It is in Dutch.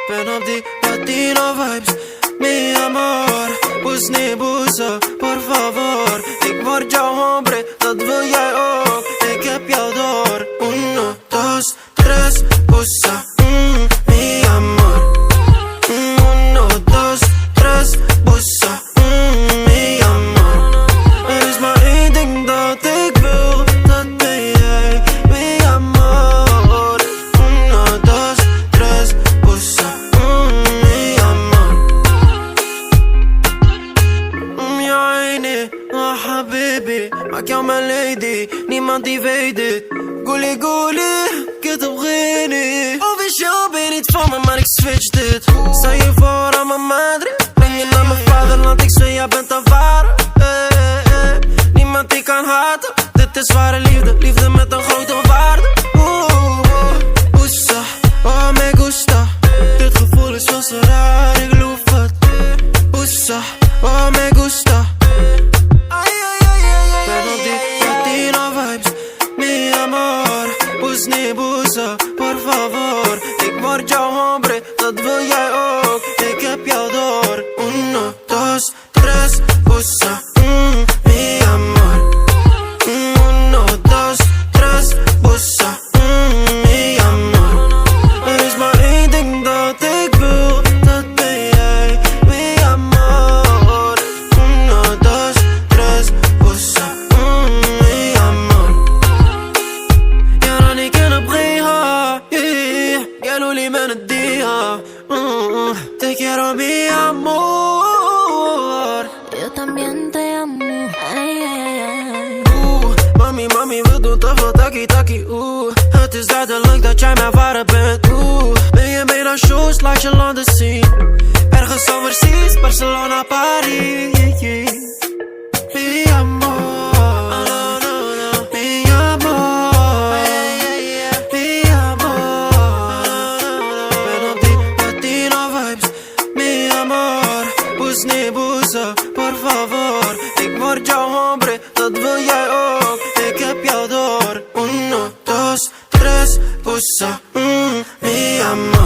Ben op die Latino vibes, mi amor. Pus-ni buso, por favor. Ik word jouw hombre, dat wil jij ook. Ik heb jou door. 1, 2, 3, busa, mi amor. 1, 2, 3, busa, mi amor. Er is maar één ding dat ik wil, dat ben jij, mi amor. 1, 2, 3, busa, mi amor. Ja, عيني, حبيبي, maak jou mijn lady, niemand die weet dit. Goelie goelie, ik تبغيني. Officieel ben je niet van me, maar ik switch dit. Stel je voor aan mijn madre, breng je naar mijn vaderland, ik zweer, jij bent een vader. Niemand die kan haten, dit is ware liefde, liefde met een grote waarde. Usa, oh me gusta, dit gevoel is wel zo raar, ik loof het. Usa, oh me gusta. Ben op die Latino vibes, mi amor. Pus-ni buso, por favor. Ik word jouw hombre, dat wil jij ook. Ik heb jou door. 1, 2, 3, busa, mi amor. 1, 2, 3, busa, mi amor. Er is maar één ding dat ik wil, dat ben jij, mi amor. 1, 2, 3, busa, mi amor. Ya no ni que no brilla, ya no li me día. Te quiero, mi amor. Yo también te amo. Ay, ay, ay. Mami, mami, we doen te veel taki-taki. Het is duidelijk dat jij mijn vader bent. Ben je mee naar shows, laat je landen zien. Ergens overseas, Barcelona, Paris. Mi amor, mi amor, mi amor. Ben op die Latino vibes, mi amor. Pus-ni buso, por favor. Ik word jouw hombre, dat wil jij ook. Ik heb jou door. 1, 2, 3, busa, mi amor.